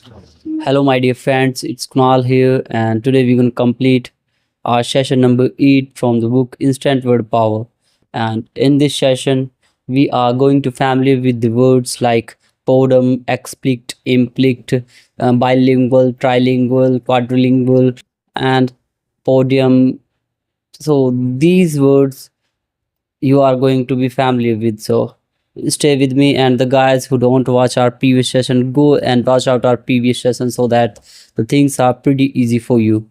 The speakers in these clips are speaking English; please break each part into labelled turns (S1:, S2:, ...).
S1: Hello, my dear friends. It's Kunal here, and today we're going to complete our session number 8 from the book Instant Word Power. And in this session, we are going to familiar with the words like podum, explict, implict, bilingual, trilingual, quadrilingual, and podium. So these words you are going to be familiar with. So stay with me, and the guys who don't watch our previous session, go and watch out our previous session so that the things are pretty easy for you.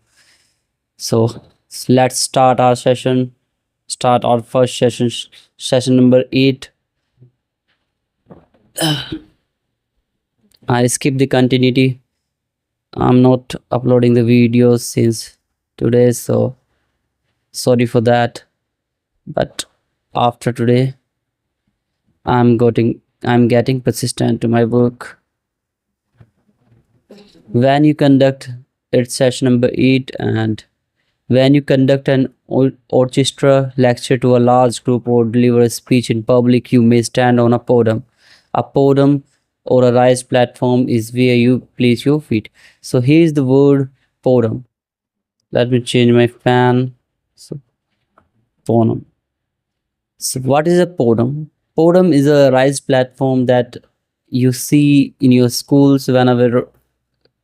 S1: So let's start our session. Start our first session, session number 8. I skip the continuity. I'm not uploading the videos since today, so sorry for that. But after today, I'm getting persistent to my work. When you conduct, it's session number 8, and when you conduct an orchestra lecture to a large group or deliver a speech in public, you may stand on a podium. A podium or a raised platform is where you place your feet. So here is the word podium. Let me change my fan. So podium. So what is a podium? Podium is a raised platform that you see in your schools whenever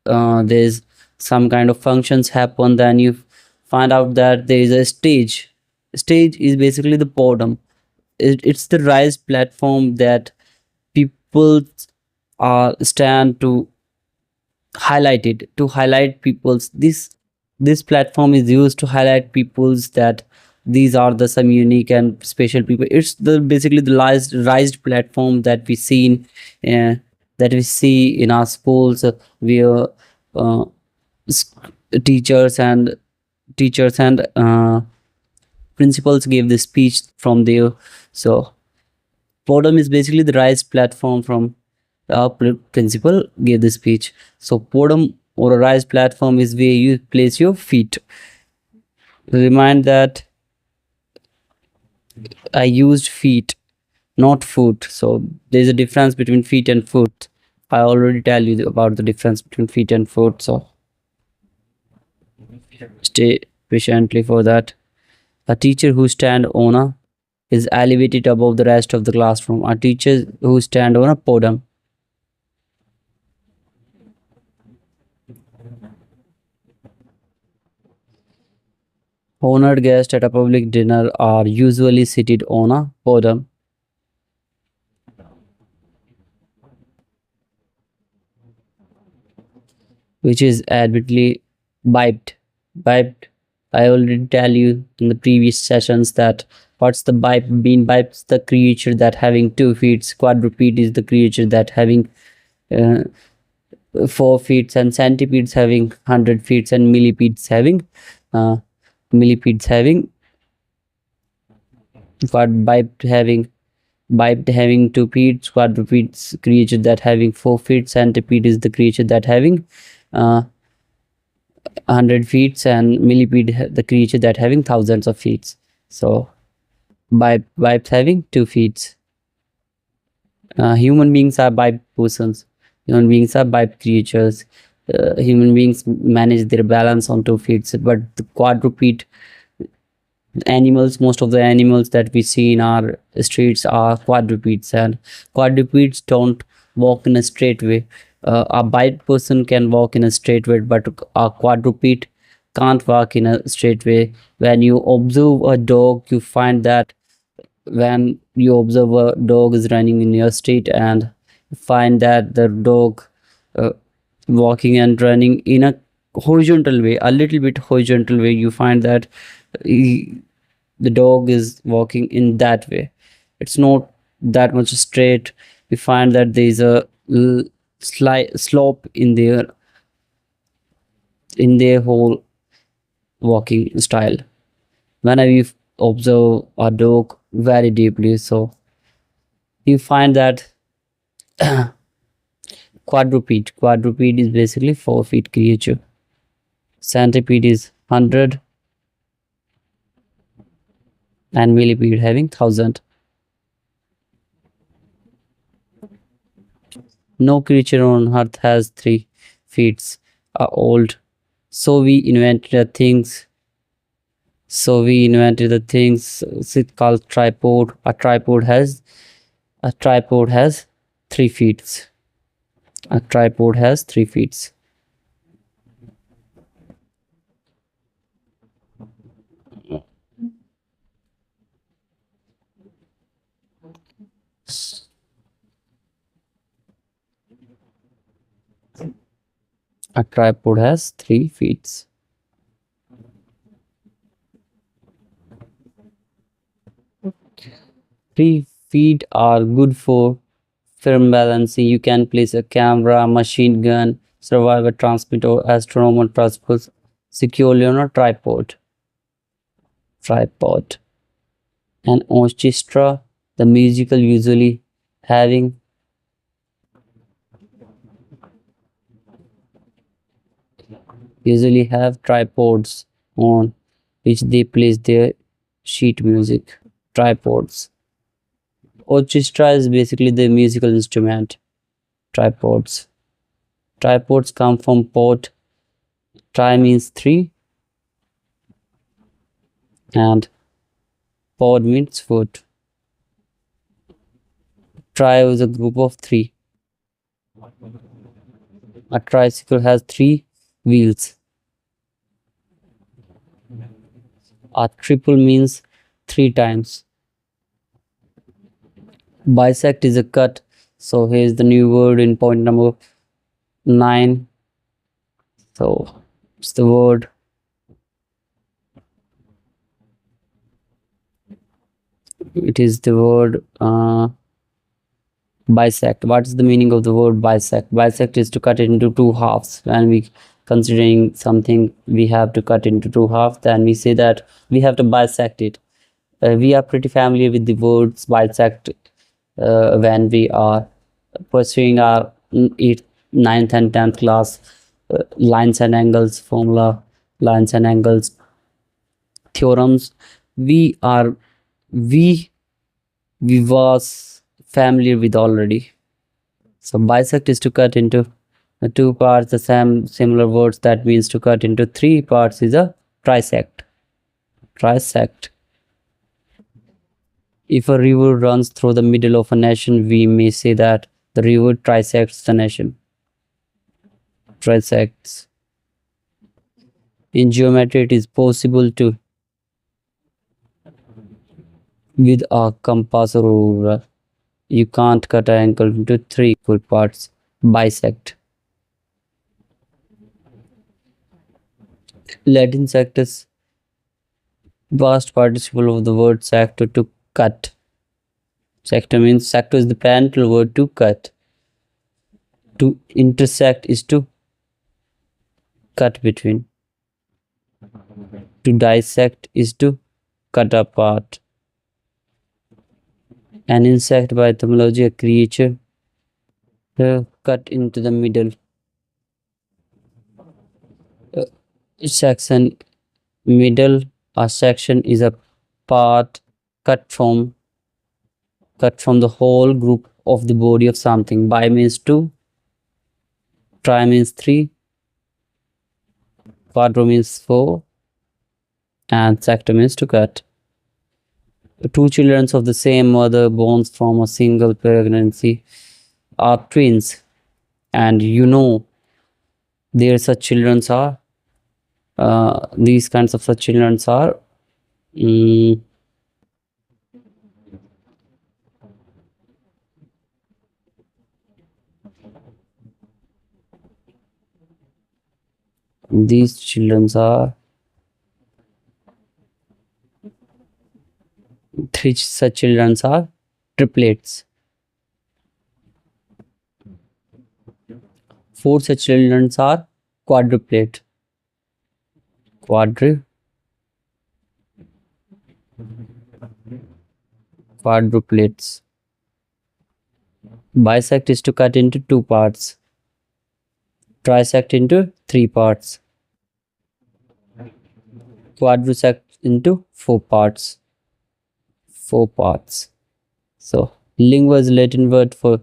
S1: there's some kind of functions happen. Then you find out that there is a stage. Stage is basically the podium. It's the raised platform that people stand to highlight it, to highlight people's this platform is used to highlight people's that these are the some unique and special people. It's the basically the raised platform that we see uh, that we see in our schools, where uh, s- teachers and principals gave the speech from there. So podium is basically the raised platform from our principal gave the speech. So podium or a raised platform is where you place your feet. Remind that I used feet, not foot. So there's a difference between feet and foot. I already tell you about the difference between feet and foot. So stay patiently for that. A teacher who stand on a is elevated above the rest of the classroom. A teacher who stand on a podium. Honored guests at a public dinner are usually seated on a podium. Which is admittedly biped. Biped. I already tell you in the previous sessions that what's the bipe? Being biped's the creature that having 2 feet. Quadruped is the creature that having 4 feet, and centipedes having 100 feet, and uh, millipedes having biped having 2 feet. Quadrupeds creature that having 4 feet. Centipede is the creature that having 100 feet, and millipede the creature that having thousands of feet. So biped having 2 feet. Human beings are biped persons. Human beings are biped creatures. Human beings manage their balance on 2 feet, but the quadruped animals, most of the animals that we see in our streets are quadrupeds, and quadrupeds don't walk in a straight way. A biped person can walk in a straight way, but a quadruped can't walk in a straight way. When you observe a dog, you find that when you observe a dog is running in your street, and find that the dog uh, walking and running in a horizontal way, a little bit horizontal way, you find that the dog is walking in that way. It's not that much straight. We find that there is a slight slope in their whole walking style. Whenever you observe a dog very deeply, so you find that quadruped is basically 4 feet creature. Centipede is 100, and millipede having 1000. No creature on earth has 3 feet are old. So we invented the things. It's called tripod. A tripod has 3 feet. A tripod has 3 feet. A tripod has 3 feet. 3 feet are good for firm balancing. You can place a camera, machine gun, survivor transmitter, or astronomer transport securely on a tripod. Tripod. An orchestra, the musical having usually have tripods on which they place their sheet music. Tripods. Orchestra is basically the musical instrument. Tripods. Tripods come from pod. Tri means 3 and pod means foot. Tri is a group of 3. A tricycle has 3 wheels. A triple means 3 times. Bisect is a cut. So here's the new word in point number 9. So it's the word bisect. What is the meaning of the word bisect? Bisect is to cut it into 2 halves. When we considering something we have to cut into 2 halves, then we say that we have to bisect it. We are pretty familiar with the words bisect when we are pursuing our 8th, 9th and 10th class lines and angles formula, lines and angles theorems. We was familiar with already. So bisect is to cut into 2 parts. The similar words that means to cut into 3 parts is a trisect. Trisect. If a river runs through the middle of a nation, we may say that the river trisects the nation. Trisects. In geometry, it is possible to, with a compass or ruler, you can't cut an angle into 3 equal parts. Bisect. Latin sectus. Past participle of the word sector, to cut. Sector is the parental word to cut. To intersect is to cut between. To dissect is to cut apart. An insect, by etymology, a creature cut into the middle. Section. Middle. A section is a part cut from the whole group of the body of something. Bi means 2, tri means 3, quadro means 4, and sector means to cut. 2 children of the same mother born from a single pregnancy are twins, and there such children are these kinds of such children are these children are 3 such children are triplets. 4 such children are quadruplet. Quadruplets. Bisect is to cut into 2 parts. Trisect into 3 parts. Quadrisect into 4 parts. 4 parts. So lingua is Latin word for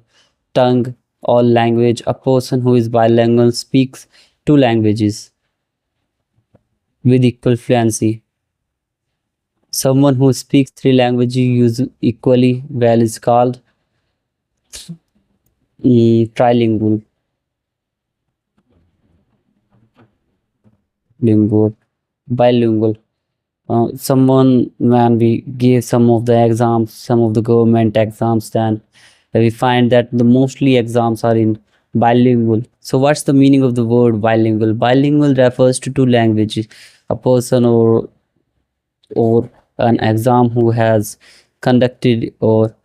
S1: tongue all language. A person who is bilingual speaks two languages with equal fluency. Someone who speaks three languages equally well is called trilingual. Lingual, bilingual. Someone when we give some of the exams, some of the government exams, then we find that the mostly exams are in bilingual. So what's the meaning of the word bilingual? Bilingual refers to two languages. A person or an exam who has conducted, or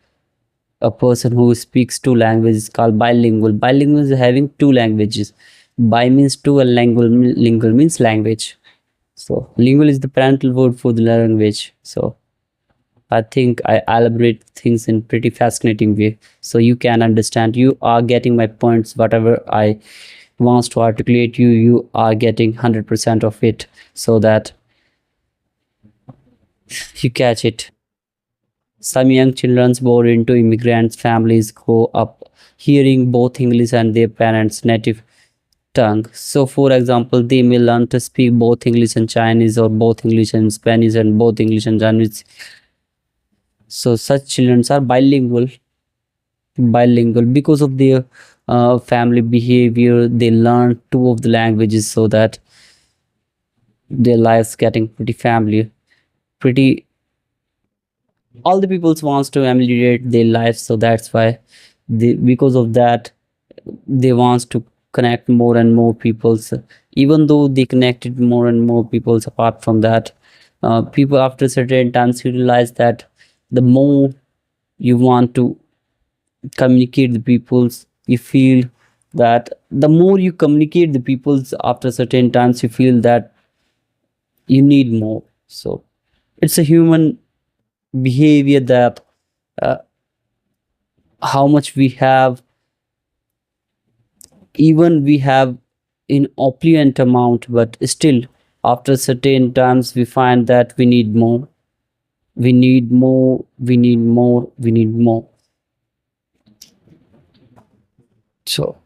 S1: a person who speaks two languages is called bilingual. Bilingual is having two languages. Bi means two and lingual means language. So lingual is the parental word for the language. So I think I elaborate things in pretty fascinating way. So you can understand. You are getting my points. Whatever I wants to articulate, you are getting 100% of it, so that you catch it. Some young children born into immigrant families grow up hearing both English and their parents' native tongue. So, for example, they may learn to speak both English and Chinese, or both English and Spanish, and both English and Chinese. So, such children are bilingual. Bilingual because of their family behavior. They learn two of the languages, so that their lives getting pretty familiar, pretty. All the peoples wants to ameliorate their lives, so that's why because of that they wants to connect more and more peoples. Even though they connected more and more peoples, apart from that, people after certain times you realize that the more you want to communicate the peoples, you feel that the more you communicate the peoples, after certain times you feel that you need more. So it's a human behavior that uh, how much we have, even we have in opulent amount, but still after certain times we find that we need more, we need more, we need more, we need more. So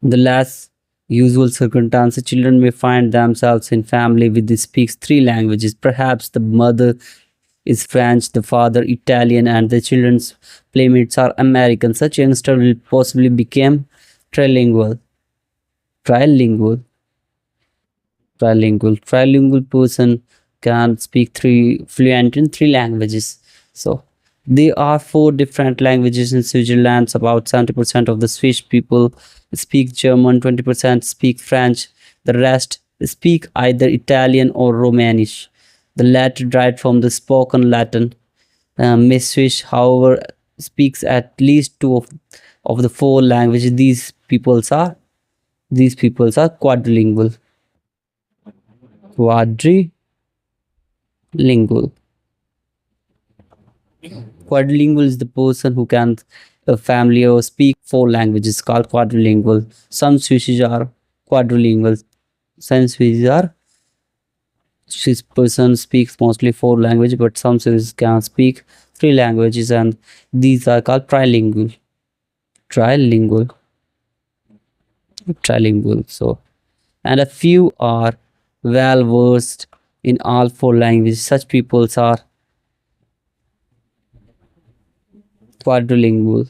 S1: the last usual circumstances, children may find themselves in family with who speaks three languages. Perhaps the mother is French, the father Italian, and the children's playmates are American. Such youngster will possibly become trilingual. Trilingual. Trilingual person can speak three fluent in three languages. So there are four different languages in Switzerland. About 70% of the Swiss people speak German, 20% speak French, the rest speak either Italian or Romanish. The latter derived from the spoken Latin. Miss Swiss, however, speaks at least two of the four languages. These peoples are quadrilingual. Quadrilingual. Quadrilingual is the person who can family or speak four languages, called quadrilingual. Some Swisses are quadrilingual. Some Swiss person speaks mostly four languages, but some Swiss can speak three languages, and these are called trilingual. Trilingual. Trilingual. So, and a few are well versed in all four languages. Such peoples are quadrilingual.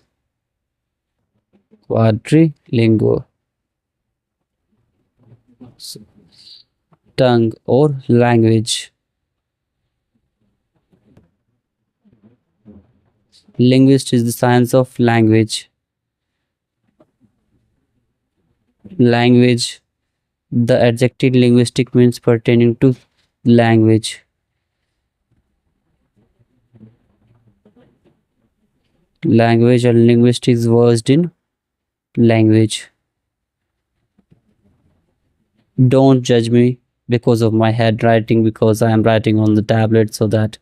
S1: Quadrilingual. So, tongue or language. Linguist is the science of language. Language. The adjective linguistic means pertaining to language. Language and linguistics versed in language. Don't judge me because of my handwriting, because I am writing on the tablet, so that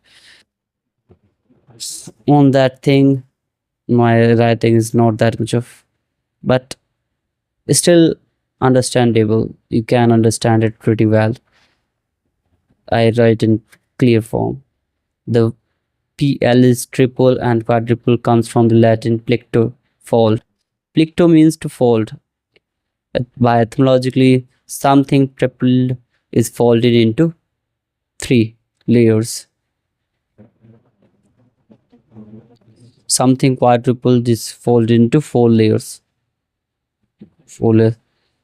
S1: on that thing my writing is not that much of, but still understandable. You can understand it pretty well. I write in clear form. The PL is triple, and quadruple comes from the Latin plicto, fold. Plicto means to fold. By etymologically, something tripled is folded into 3 layers. Something quadrupled is folded into 4 layers. 4 layers.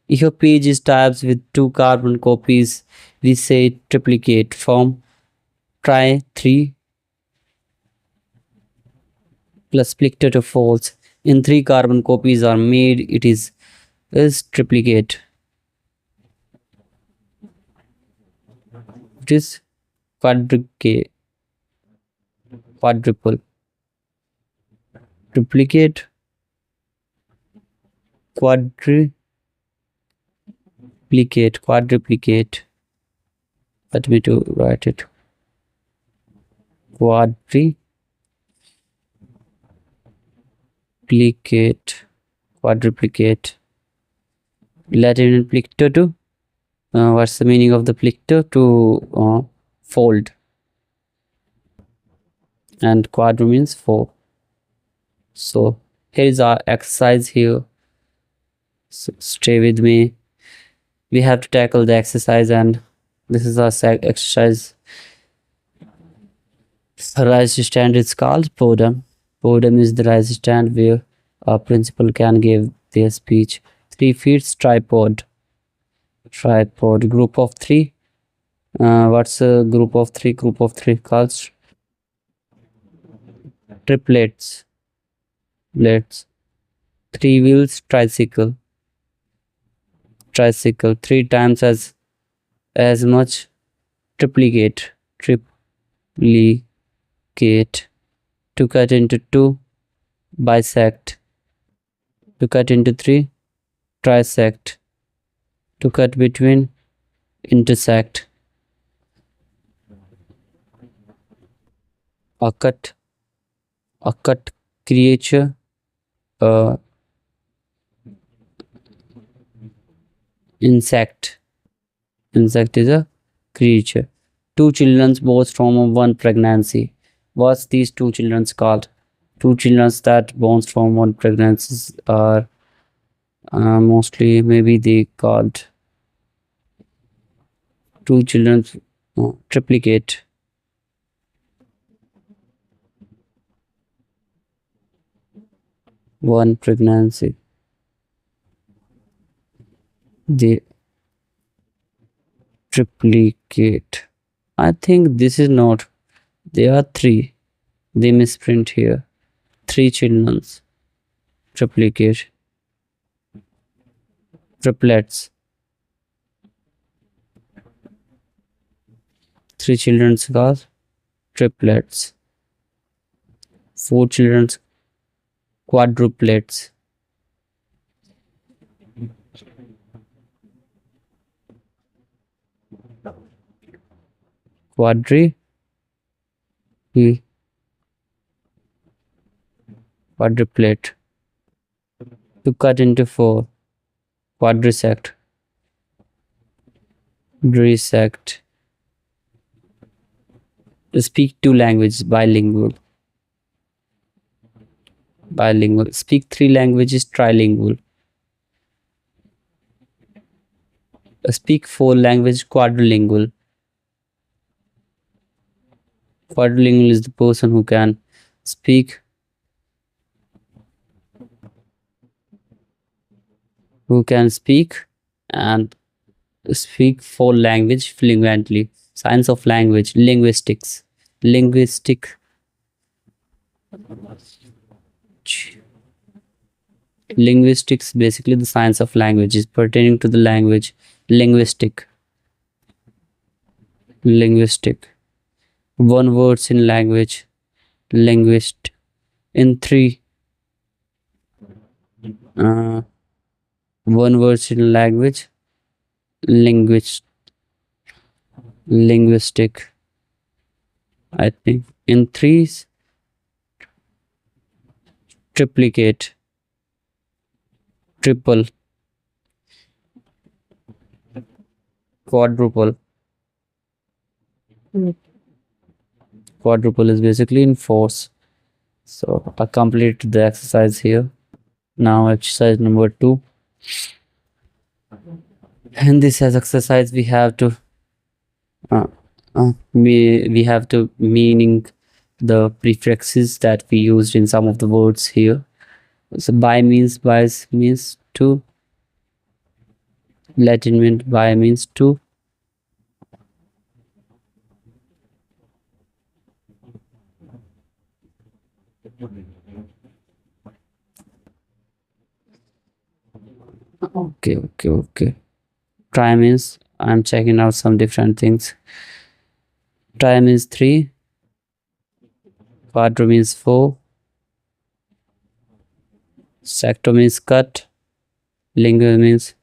S1: If a page is typed with 2 carbon copies, we say triplicate. From try 3 plus plicto to false. In 3 carbon copies are made, it is triplicate. It is quadruple. Duplicate, quadruplicate. Let me to write it. Quadruplicate. Latin plicto to. What's the meaning of the plicto? To fold. And quadru means 4. So here is our exercise here. So stay with me. We have to tackle the exercise, and this is our exercise. Rise stand is called podium. Podium is the rise stand where a principal can give their speech. 3 feet tripod. Group of 3. What's a group of 3? Group of 3 called triplets. 3 wheels tricycle. 3 times as much triplicate. To cut into 2, bisect. To cut into 3, trisect. To cut between, intersect. A cut creature. Insect is a creature. 2 children born from one pregnancy. What's these 2 children called? 2 children that born from one pregnancy are mostly maybe they called 2 children triplicate. One pregnancy. The triplicate. I think this is not. There are 3. They misprint here. 3 children. Triplicate. Triplets. 3 children called triplets. 4 children quadruplets. Quadruplet. To cut into 4, quadrisect. To speak 2 languages, bilingual. Speak 3 languages, trilingual. Speak 4 languages, quadrilingual. Quadrilingual is the person who can speak and speak 4 languages fluently. Science of language, linguistics. Linguistics, basically the science of languages pertaining to the language. Linguistic. 1 words in language, linguist. In 3, 1 words in language, linguistic. I think in 3, triplicate, triple, quadruple. Quadruple is basically in force. So I completed the exercise here. Now exercise number 2. In this as exercise uh, we have to meaning the prefixes that we used in some of the words here. So by means to, Latin means by means to. Okay. Try means I'm checking out some different things. Try means 3, quadro means 4, sector means cut, lingual means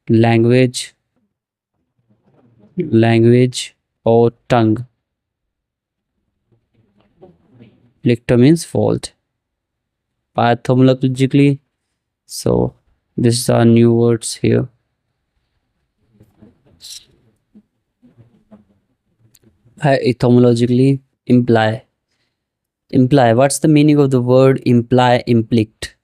S1: language, or tongue. Lictor means fault. Etymologically, so these are new words here. Etymologically, imply. What's the meaning of the word imply? Implict.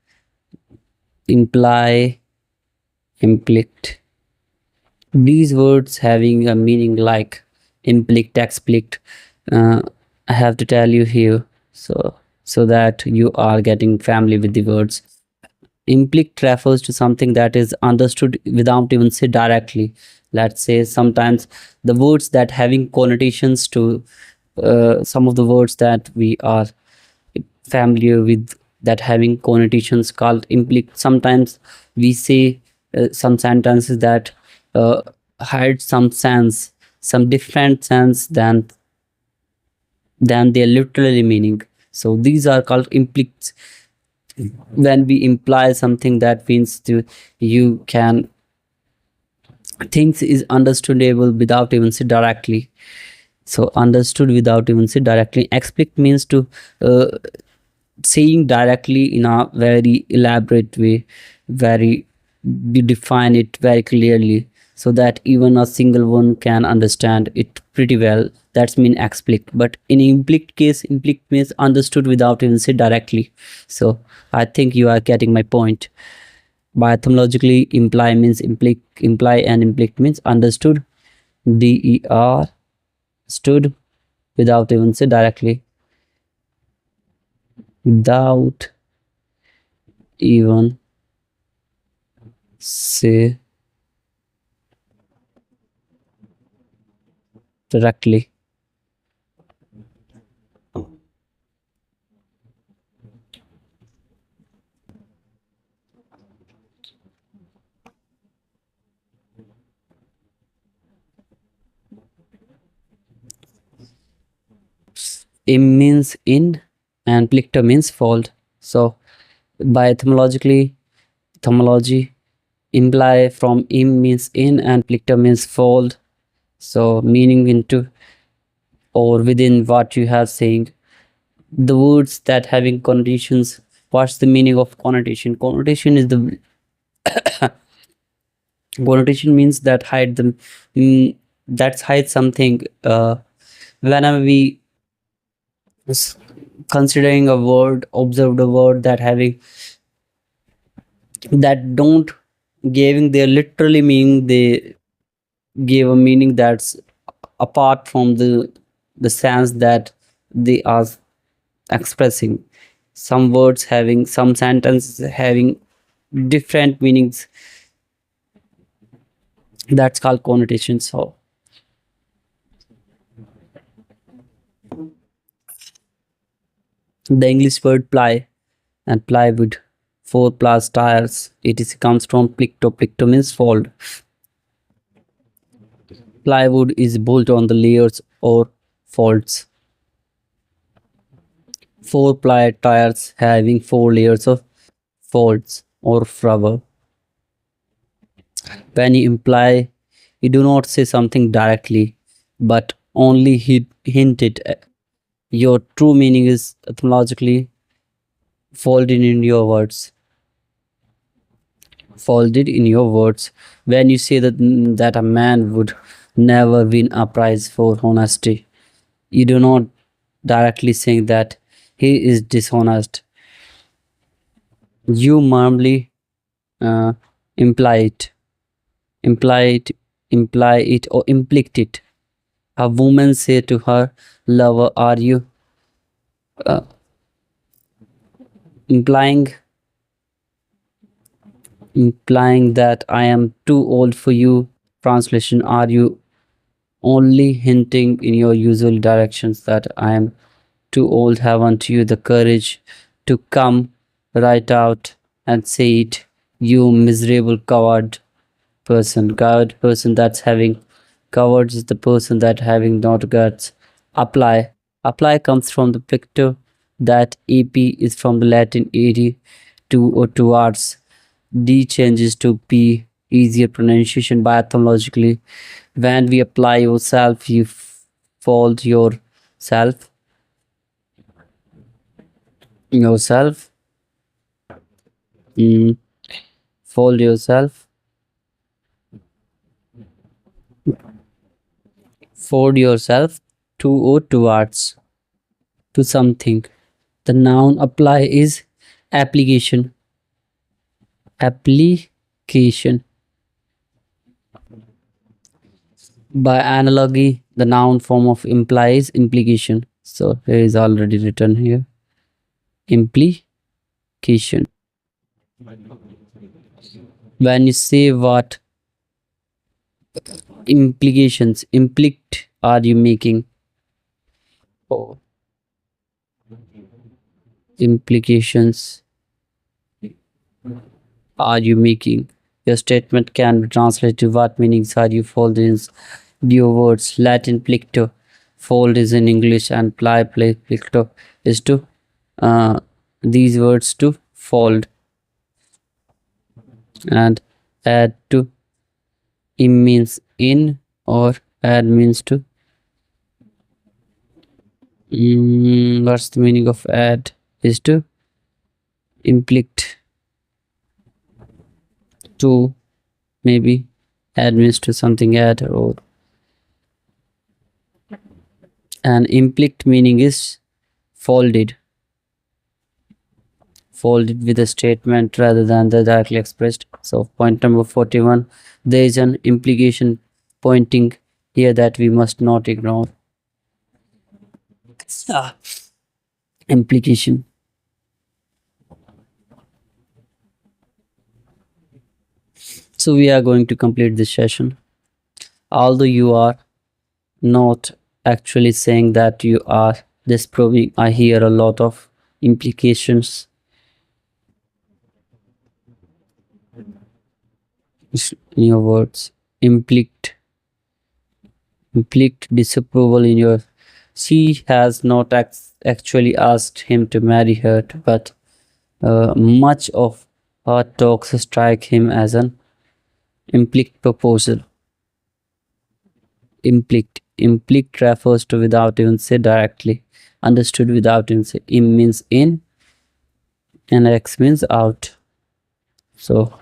S1: These words having a meaning like implict, explict. I have to tell you here, so that you are getting familiar with the words. Implict refers to something that is understood without even said directly. Let's say sometimes the words that having connotations to some of the words that we are familiar with that having connotations called implic. Sometimes we say some sentences that uh, hide some sense, some different sense than their literally meaning. So these are called implics. When we imply something, that means to you can things is understandable without even say directly. So understood without even say directly. Explic means to uh, saying directly in a very elaborate way, very you define it very clearly so that even a single one can understand it pretty well. That's mean explic. But in implic case, implic means understood without even say directly. So I think you are getting my point. By etymologically, imply and implic means understood, der stood without even say directly, without even say directly. Im means in and plictor means fold. So by etymology, imply from im means in and plictor means fold. So meaning into or within what you have saying. The words that having connotations. What's the meaning of connotation? Connotation means that hide them. That's hide something. Whenever we considering a word, observed a word that having that don't giving their literally meaning, they give a meaning that's apart from the sense that they are expressing. Some words having some sentences having different meanings, that's called connotation. So the English word ply and plywood, 4 plus tires, etc., comes from plicto means fold. Plywood is built on the layers or folds. 4 ply tires having 4 layers of folds or rubber. When you imply, you do not say something directly, but only hint it. Your true meaning is etymologically folded in your words. Folded in your words. When you say that a man would never win a prize for honesty, you do not directly saying that he is dishonest. You mildly uh, imply it, imply it, imply it, or inflict it. A woman say to her lover, "Are you uh, implying implying that I am too old for you?" Translation: Are you only hinting in your usual directions that I am too old? Haven't you the courage to come right out and say it, you miserable coward person that's having cowards is the person that having not guts. Apply comes from the picture that ap is from the Latin ad, to or towards. D changes to p, easier pronunciation by etymologically. When we apply yourself, you fold yourself, yourself, mm, fold yourself, fold yourself to or towards, to something. The noun apply is application. Application. By analogy, the noun form of imply is implication. So here is already written here. Implication. When you say what implications, implict are you making? Oh, implications are you making? Your statement can be translated to what meanings are you folding in your words. Latin plicto, fold is in English, and plicto is to these words to fold, and add to im means in, or add means to what's the meaning of add is to inflict, to maybe add means to something add, or and inflict meaning is folded, folded with a statement rather than the directly expressed. So point number 41, there is an implication pointing here that we must not ignore. Ah, implication. So we are going to complete this session. Although you are not actually saying that you are disproving, I hear a lot of implications in your words. Implict disapproval in your. She has not actually asked him to marry her, but much of her talks strike him as an implied proposal. Implied refers to without even say directly, understood without even say. Im means in, and x means out. So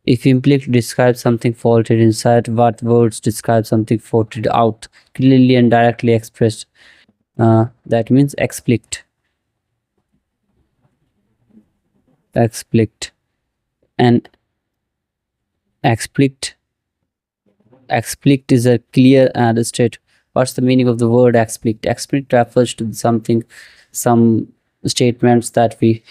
S1: if implied describes something faulted inside, what words describe something faulted out, clearly and directly expressed? That means explicit. Explicit. And explicit is a clear and straight. What's the meaning of the word explicit? Explicit refers to something, some statements that we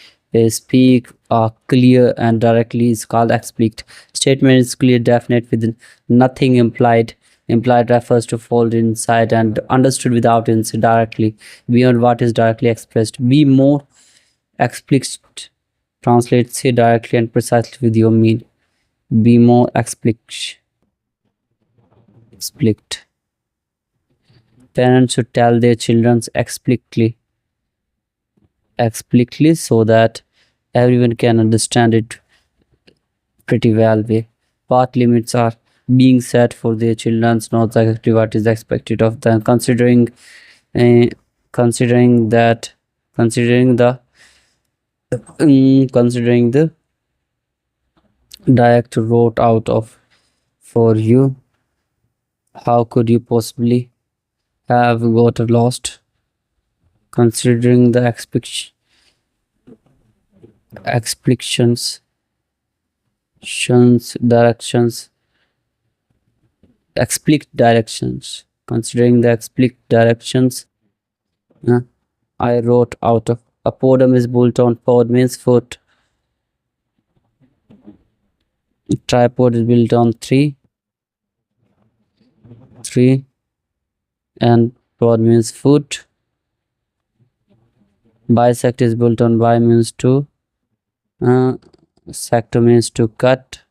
S1: speak are clear and directly is called explicit. Statement is clear, definite, with nothing implied. Implied refers to fold inside, and understood without inside, directly beyond what is directly expressed. Be more explicit. Translate, say directly and precisely with your meaning. Be more explicit. Parents should tell their children explicitly so that everyone can understand it pretty well. What limits are being set for their children, not exactly what is expected of them, considering uh, considering that considering the considering the direct wrote out of for you. How could you possibly have got lost? Considering the explications, directions, explic directions. Considering the explic directions, uh, I wrote out of a podum is built on pod means foot. Tripod is built on three, and pod means foot. Bisect is built on bi means two. Uh, Sector means to cut.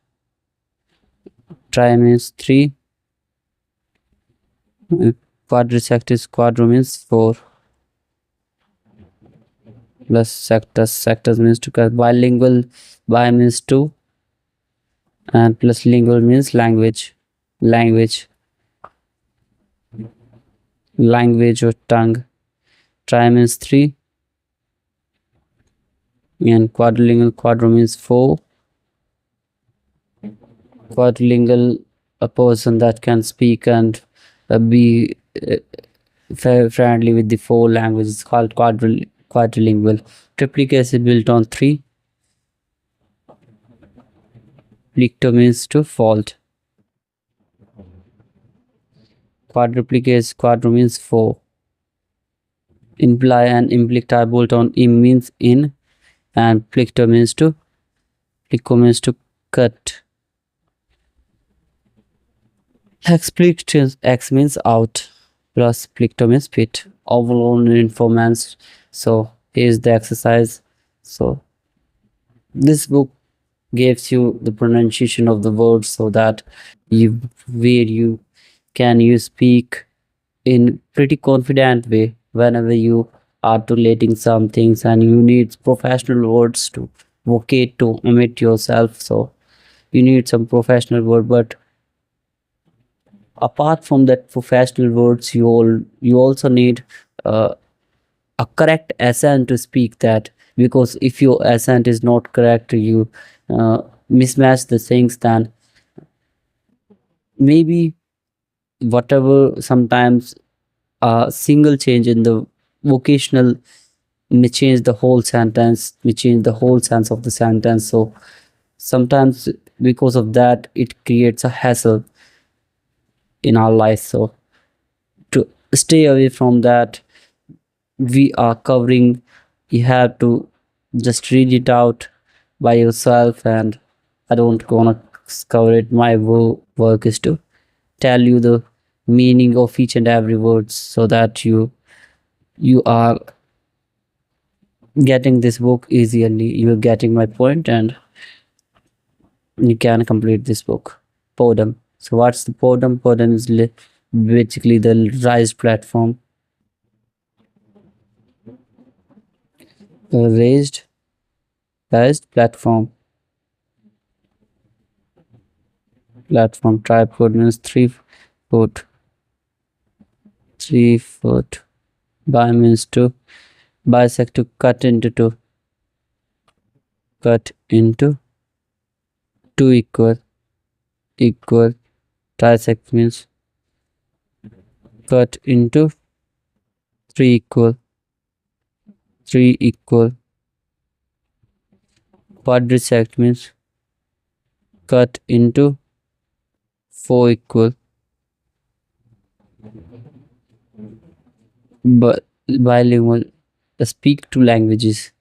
S1: Tri means three. Quadrisect is quadro means four. Plus sectors means to cut. Bilingual, bi means two, and plus lingual means language, language or tongue. Tri means three, and quadrilingual, quadro means four. Quadrilingual, a person that can speak and be friendly with the four languages, called quadrilingual. Triplicate is built on three. Plicto means to fault. Quadruplicate, quadro means four. Imply and implict are built on im means in, and plico means to cut. Explict x means out, plus plicto means pit. Overall informants. So here's the exercise. So this book gives you the pronunciation of the words so that you can speak in pretty confident way whenever you articulating some things and you need professional words to vocate to omit yourself. So you need some professional word, but apart from that professional words, you also need a correct accent to speak that, because if your accent is not correct, you mismatch the things, then maybe whatever, sometimes a single change in the vocational may change the whole sentence, may change the whole sense of the sentence. So sometimes because of that, it creates a hassle in our life. So to stay away from that, we are covering, you have to just read it out by yourself, and I don't gonna cover it. My work is to tell you the meaning of each and every word so that you are getting this book easily. You're getting my point and you can complete this book. Podum. So what's the podum? Podum is basically the raised platform. Raised platform. Tripod means 3 foot. 3 foot. Bi means two. Bisect to cut into two. Cut into two equal. Trisect means cut into three equal. Quadrisect means cut into four equal. But bilingual, speak two languages.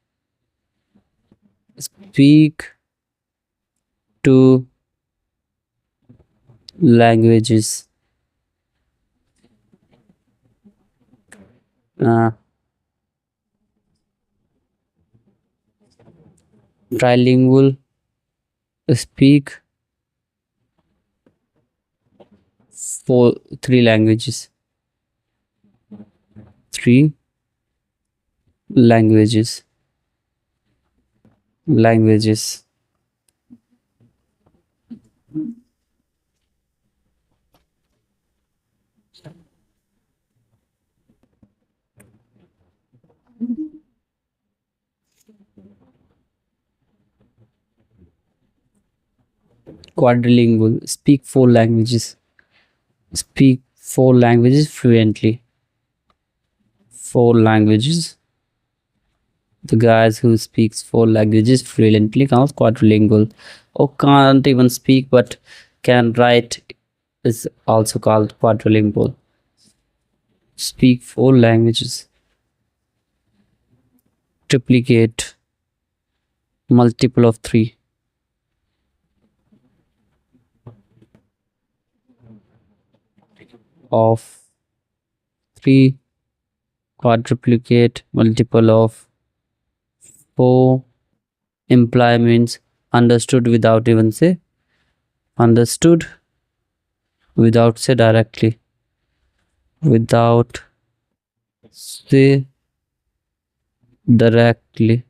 S1: Speak two languages. Trilingual, speak three languages. Three languages. Quadrilingual, speak four languages. Speak four languages fluently. Four languages The guys who speaks four languages fluently counts quadrilingual, or can't even speak but can write is also called quadrilingual. Speak four languages. Triplicate, multiple of three. Of three, quadruplicate, multiple of four. Imply means understood without even say. Understood without say directly. Without say directly.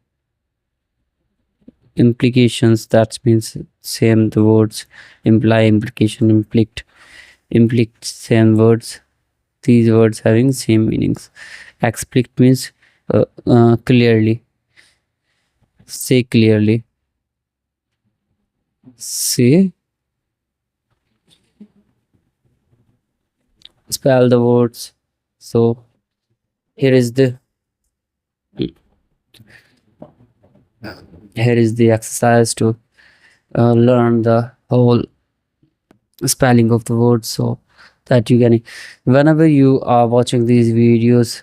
S1: Implications, that means same the words imply, implication, implict same words, these words having same meanings. Explicit means clearly, say clearly, say, spell the words. So here is the exercise to learn the whole spelling of the words, so that you can, whenever you are watching these videos,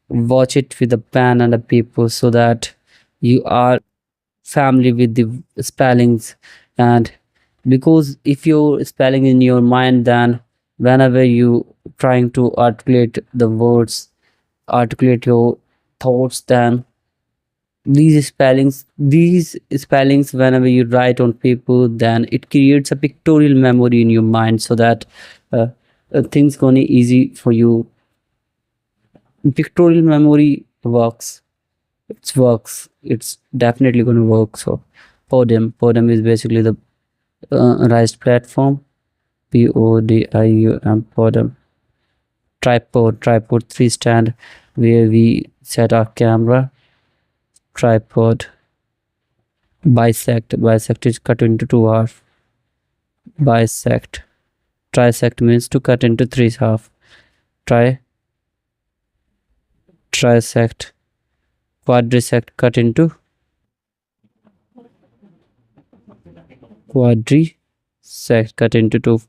S1: watch it with a pen and a paper so that you are familiar with the spellings. And because if you're spelling in your mind, then whenever you trying to articulate the words, articulate your thoughts, then these spellings whenever you write on paper, then it creates a pictorial memory in your mind, so that uh, things gonna easy for you. Pictorial memory works, it's definitely gonna work. So podium is basically the raised platform. Podium. Podium. Tripod, three stand where we set our camera. Tripod. Bisect is cut into two half. Bisect. Trisect means to cut into three half. Trisect. Quadrisect, cut into quadrisect, cut into two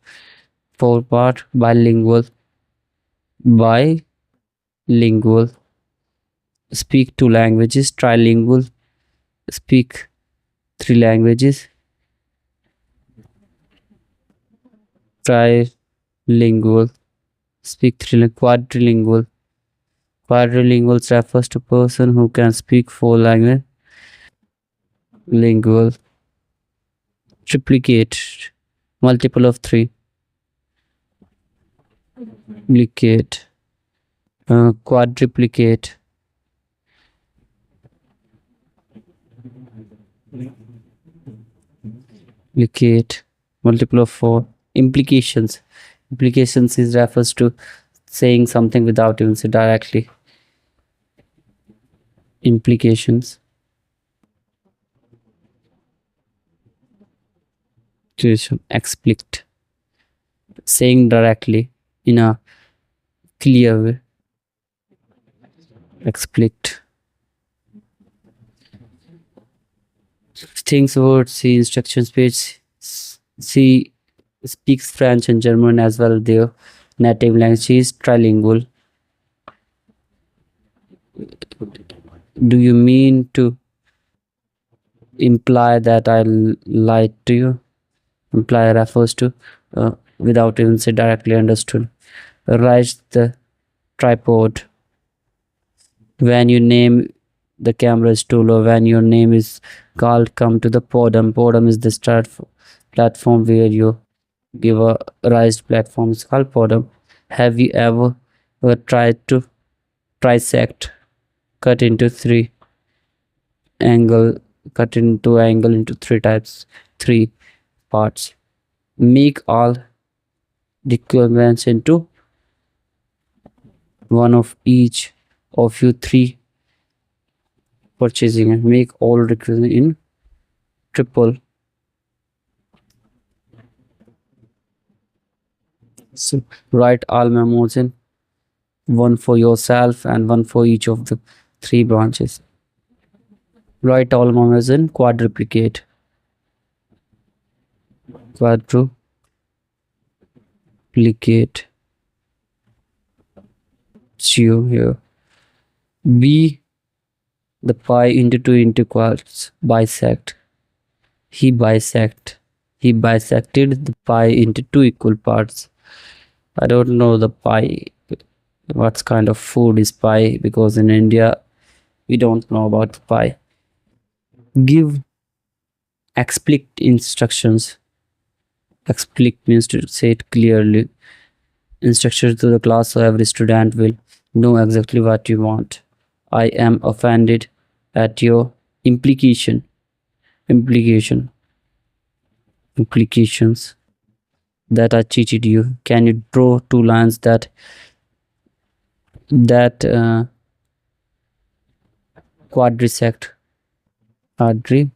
S1: four part. Bilingual, speak two languages. Trilingual, speak three languages. Trilingual, speak three. Quadrilingual refers to person who can speak four languages. Lingual. Triplicate, multiple of three. Duplicate, quadruplicate. Duplicate, multiple of four. Implications is refers to saying something without even say directly. Implications. Explicit, saying directly in a clear way. Explicit. Things words, see instructions page. See speaks French and German as well. Their native language. She is trilingual. Do you mean to imply that I lied to you? Imply refers to without even say directly understood. Raise the tripod. When you name the camera stool, or when your name is called, come to the podium. Podium is the start platform where you give a raised platform. It's called podium. Have you ever tried to trisect, cut into three angle, cut into angle into three parts? Make all requirements into one of each of you three purchasing, and make all requirements in triple. So write all memos in one for yourself and one for each of the three branches. Write all numbers in quadruplicate. Quadruplicate. Zero here. B the pi into 2 into quarts. Bisect. He bisected the pi into two equal parts. I don't know the pi. What kind of food is pi? Because in India we don't know about pi. Give explicit instructions. Explicit means to say it clearly. Instructions to the class so every student will know exactly what you want. I am offended at your implications that I cheated you. Can you draw two lines that quadrisect? Quadrisect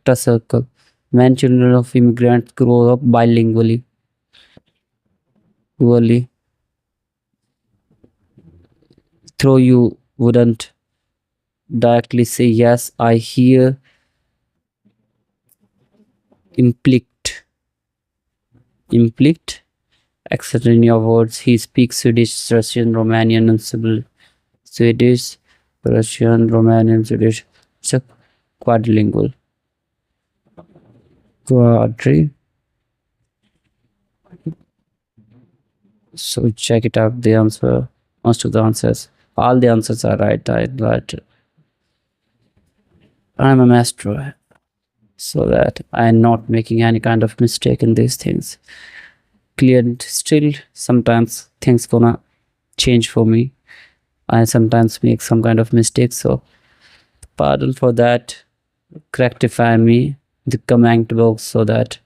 S1: a circle. When children of immigrants grow up bilingually, though you wouldn't directly say yes, I hear implicit accent in your words. He speaks Swedish, Russian, Romanian, and Sibyl. Swedish, Russian, Romanian, Swedish. It's a quadrilingual. So check it out. The answer, most of the answers, all the answers are right. I'm a master, so that I'm not making any kind of mistake in these things. Clear. Still, sometimes things gonna change for me. I sometimes make some kind of mistakes, so pardon for that. Rectify me in the comment box so that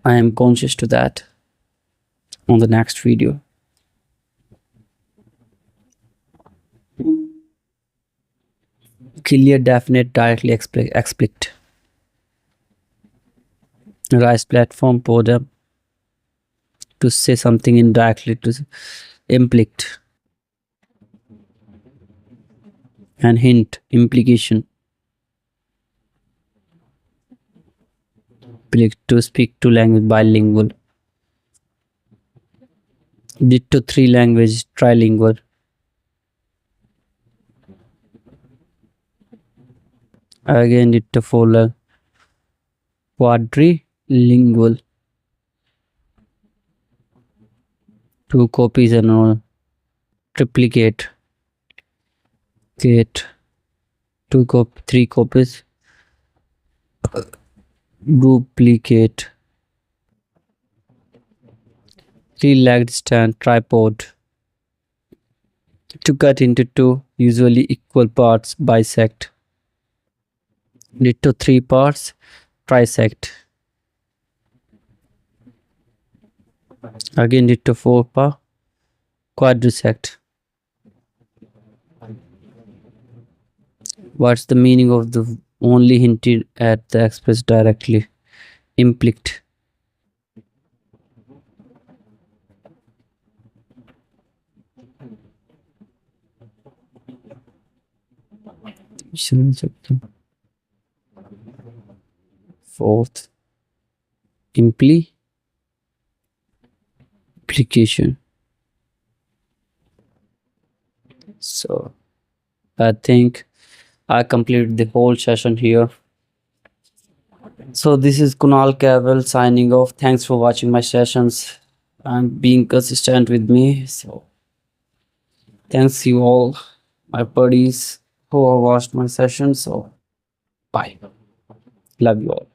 S1: I am conscious to that on the next video. Clear, definite, directly, explicit. Rise platform, podium. To say something indirectly, to implicit. And hint, implication. To speak two language, bilingual. Ditto three language, trilingual. Again ditto four quadrilingual. Two copies and all. Triplicate. Three copies. Duplicate. Three-legged stand, tripod. To cut into two usually equal parts, bisect. Ditto three parts, trisect. Again ditto four part, quadrisect. What's the meaning of the only hinted at the express directly? Implicit. Fourth, implication. So I think I completed the whole session here. So this is Kunal Kavral signing off. Thanks for watching my sessions and being consistent with me. So thanks you all, my buddies who have watched my session. So bye. Love you all.